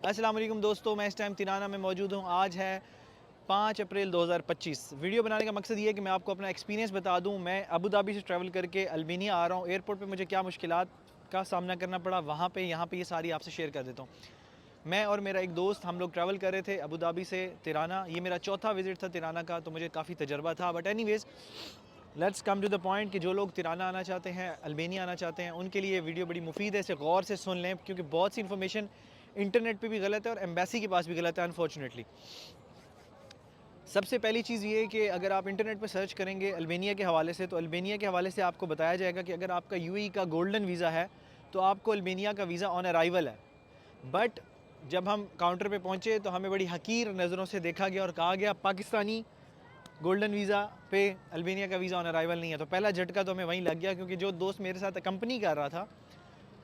अस्सलाम वालेकुम दोस्तों, मैं इस टाइम तिराना में मौजूद हूँ। आज है 5 अप्रैल 2025। वीडियो बनाने का मकसद ये है कि मैं आपको अपना एक्सपीरियंस बता दूँ। मैं अबू धाबी से ट्रैवल करके अल्बानिया आ रहा हूँ। एयरपोर्ट पे मुझे क्या मुश्किलात का सामना करना पड़ा, वहाँ पे यहाँ पे ये सारी आपसे शेयर कर देता हूँ। मैं और मेरा एक दोस्त, हम लोग ट्रैवल कर रहे थे अबू धाबी से तिराना। ये मेरा चौथा विज़िट था तिराना का, तो मुझे काफ़ी तजर्बा था। But anyways, let's come to the point कि जो लोग तिराना आना चाहते हैं, अल्बानिया आना चाहते हैं, उनके लिए वीडियो बड़ी मुफीद है। इसे गौर से सुन लें, क्योंकि बहुत सी इन्फॉर्मेशन इंटरनेट पे भी गलत है और एम्बेसी के पास भी गलत है, अनफॉर्चुनेटली। सबसे पहली चीज़ ये है कि अगर आप इंटरनेट पर सर्च करेंगे अल्बानिया के हवाले से, तो अल्बानिया के हवाले से आपको बताया जाएगा कि अगर आपका यूएई का गोल्डन वीज़ा है तो आपको अल्बानिया का वीज़ा ऑन अराइवल है। बट जब हम काउंटर पे पहुँचे तो हमें बड़ी हकीर नज़रों से देखा गया और कहा गया पाकिस्तानी गोल्डन वीज़ा पे अल्बानिया का वीज़ा ऑन अराइवल नहीं है। तो पहला झटका तो हमें वहीं लग गया, क्योंकि जो दोस्त मेरे साथ कंपनी कर रहा था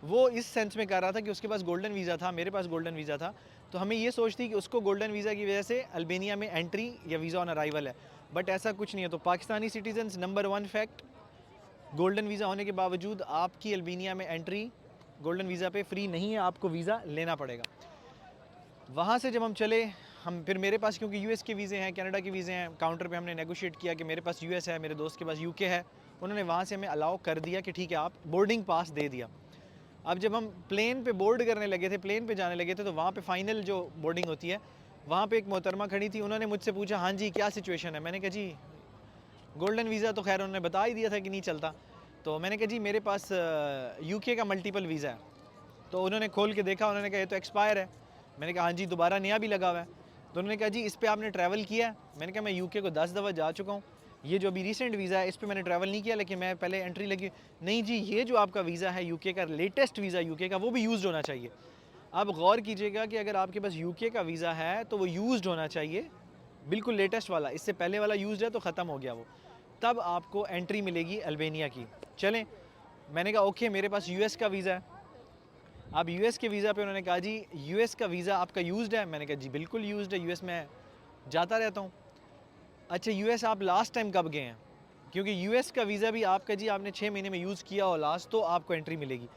वो इस सेंस में कर रहा था कि उसके पास गोल्डन वीज़ा था, मेरे पास गोल्डन वीज़ा था। तो हमें ये सोच थी कि उसको गोल्डन वीज़ा की वजह से अल्बानिया में एंट्री या वीज़ा ऑन अराइवल है। बट ऐसा कुछ नहीं है। तो Pakistani citizens, number 1 fact, golden visa होने के बावजूद आपकी अल्बानिया में एंट्री गोल्डन वीज़ा पे फ्री नहीं है, आपको वीज़ा लेना पड़ेगा। वहाँ से जब हम चले, हम फिर मेरे पास क्योंकि यूएस के वीज़े हैं, कनाडा के वीज़े हैं, काउंटर पे हमने नेगोशिएट किया कि मेरे पास यूएस है, मेरे दोस्त के पास यूके है। उन्होंने वहाँ से हमें अलाउ कर दिया कि ठीक है, आप बोर्डिंग पास दे दिया। अब जब हम प्लेन पे बोर्ड करने लगे थे, प्लेन पे जाने लगे थे, तो वहाँ पे फाइनल जो बोर्डिंग होती है, वहाँ पे एक मोहतरमा खड़ी थी। उन्होंने मुझसे पूछा, हाँ जी क्या सिचुएशन है। मैंने कहा जी गोल्डन वीज़ा तो खैर उन्होंने बता ही दिया था कि नहीं चलता। तो मैंने कहा जी मेरे पास यूके का मल्टीपल वीज़ा है। तो उन्होंने खोल के देखा, उन्होंने कहा ये तो एक्सपायर है। मैंने कहा हाँ जी, दोबारा नया भी लगा हुआ है। तो उन्होंने कहा जी इस पर आपने ट्रैवल किया है। मैंने कहा मैं यूके को 10 दफ़ा जा चुका हूँ, ये जो अभी रिसेंट वीज़ा है इस पर मैंने ट्रैवल नहीं किया, लेकिन मैं पहले एंट्री लगी। नहीं जी, ये जो आपका वीज़ा है यूके का, लेटेस्ट वीज़ा यूके का, वो भी यूज़ होना चाहिए। अब गौर कीजिएगा कि अगर आपके पास यूके का वीज़ा है तो वो यूज़ होना चाहिए, बिल्कुल लेटेस्ट वाला। इससे पहले वाला यूज़ है तो ख़त्म हो गया वो, तब आपको एंट्री मिलेगी अल्बानिया की। चलें, मैंने कहा ओके, मेरे पास यूएस का वीज़ा है। अब यूएस के वीज़ा पे उन्होंने कहा जी यूएस का वीज़ा आपका यूज़्ड है। मैंने कहा जी बिल्कुल यूज़्ड है, यूएस में जाता रहता हूँ। अच्छा, यूएस आप लास्ट टाइम कब गए हैं? क्योंकि यूएस का वीज़ा भी आपका जी आपने 6 महीने में यूज़ किया हो लास्ट, तो आपको एंट्री मिलेगी।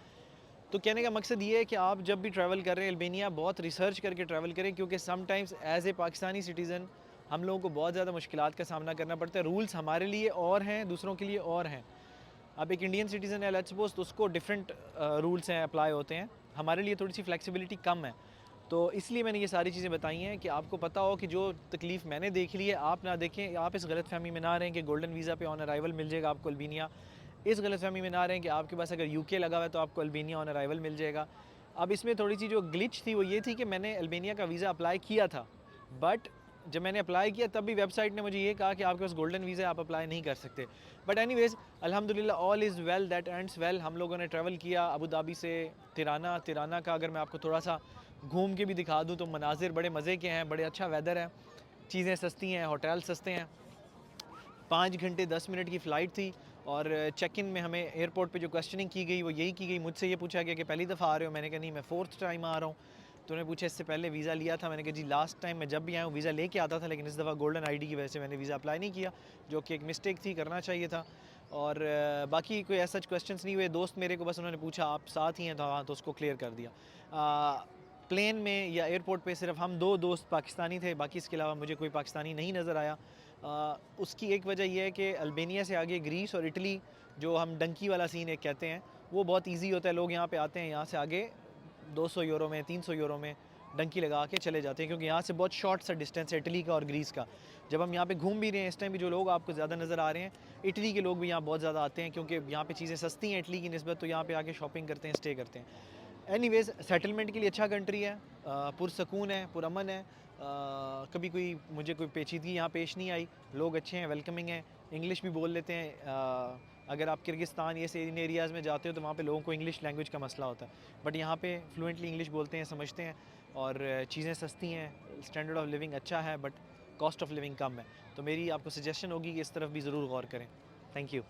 तो कहने का मकसद ये है कि आप जब भी ट्रैवल कर रहे हैं अल्बानिया, बहुत रिसर्च करके ट्रैवल करें, क्योंकि sometimes as a Pakistani citizen हम लोगों को बहुत ज़्यादा मुश्किलात का सामना करना पड़ता है। रूल्स हमारे लिए और हैं, दूसरों के लिए और हैं। अब एक इंडियन सिटीज़न है लेट्स सपोज, तो उसको डिफरेंट रूल्स हैं, अप्लाई होते हैं। हमारे लिए थोड़ी सी फ्लेक्सिबिलिटी कम है। तो इसलिए मैंने ये सारी चीज़ें बताई हैं कि आपको पता हो कि जो तकलीफ़ मैंने देख ली है आप ना देखें, आप इस गलतफ़हमी में ना रहें कि गोल्डन वीज़ा पे ऑन अराइवल मिल जाएगा आपको अल्बानिया। इस गलतफ़हमी में ना रहें कि आपके पास अगर यूके लगा हुआ है तो आपको अल्बानिया ऑन अराइवल मिल जाएगा। अब इसमें थोड़ी सी जो ग्लिच थी वो ये थी कि मैंने अल्बानिया का वीज़ा अप्लाई किया था, बट जब मैंने अप्लाई किया तब भी वेबसाइट ने मुझे ये कहा कि आपके पास गोल्डन वीज़ा है, आप अप्लाई नहीं कर सकते। बट एनीवेज़, अल्हम्दुलिल्लाह all is well that ends well. हम लोगों ने ट्रैवल किया अबू धाबी से तिराना। तिराना का अगर मैं आपको थोड़ा सा घूम के भी दिखा दूँ तो मनाज़िर बड़े मज़े के हैं, बड़े अच्छा वेदर है, चीज़ें सस्ती हैं, होटल सस्ते हैं। 5 घंटे 10 मिनट की फ़्लाइट थी और चेक इन में हमें एयरपोर्ट पे जो क्वेश्चनिंग की गई वो यही की गई। मुझसे ये पूछा गया कि पहली दफ़ा आ रहे हो? मैंने कहा नहीं, मैं 4th टाइम आ रहा हूँ। तो उन्होंने पूछा इससे पहले वीज़ा लिया था? मैंने कहा जी लास्ट टाइम मैं जब भी आया हूँ वीज़ा लेके आता था, लेकिन इस दफ़ा गोल्डन आईडी की वजह से मैंने वीज़ा अप्लाई नहीं किया, जो कि एक मिस्टेक थी, करना चाहिए था। और बाकी कोई ऐसा क्वेश्चंस नहीं हुए। दोस्त मेरे को बस उन्होंने पूछा आप साथ ही हैं? तो हाँ, तो उसको क्लियर कर दिया। प्लेन में या एयरपोर्ट पे सिर्फ हम 2 दोस्त पाकिस्तानी थे, बाकी इसके अलावा मुझे कोई पाकिस्तानी नहीं नज़र आया। उसकी एक वजह यह है कि अल्बानिया से आगे ग्रीस और इटली, जो हम डंकी वाला सीन एक कहते हैं, वो बहुत ईजी होता है। लोग यहाँ पे आते हैं, यहाँ से आगे 200 यूरो में, 300 यूरो में डंकी लगा के चले जाते हैं, क्योंकि यहाँ से बहुत शॉर्ट सा डिस्टेंस है इटली का और ग्रीस का। जब हम यहाँ पे घूम भी रहे हैं इस टाइम भी जो लोग आपको ज़्यादा नज़र आ रहे हैं, इटली के लोग भी यहाँ बहुत ज़्यादा आते हैं, क्योंकि यहाँ पे चीज़ें सस्ती हैं इटली की निस्बत, तो यहाँ पे आके शॉपिंग करते हैं, स्टे करते हैं। एनीवेज़, सेटलमेंट के लिए अच्छा कंट्री है, पुरसकून है, पुरअमन है। कभी मुझे कोई पेचीदगी यहाँ पेश नहीं आई। लोग अच्छे हैं, वेलकमिंग हैं, इंग्लिश भी बोल लेते हैं। अगर आप किर्गिस्तान ये से इन एरियाज़ में जाते हो तो वहाँ पे लोगों को इंग्लिश लैंग्वेज का मसला होता है, बट यहाँ पे फ्लुएंटली इंग्लिश बोलते हैं, समझते हैं। और चीज़ें सस्ती हैं, स्टैंडर्ड ऑफ लिविंग अच्छा है, बट कॉस्ट ऑफ लिविंग कम है। तो मेरी आपको सजेशन होगी कि इस तरफ भी ज़रूर गौर करें। Thank you.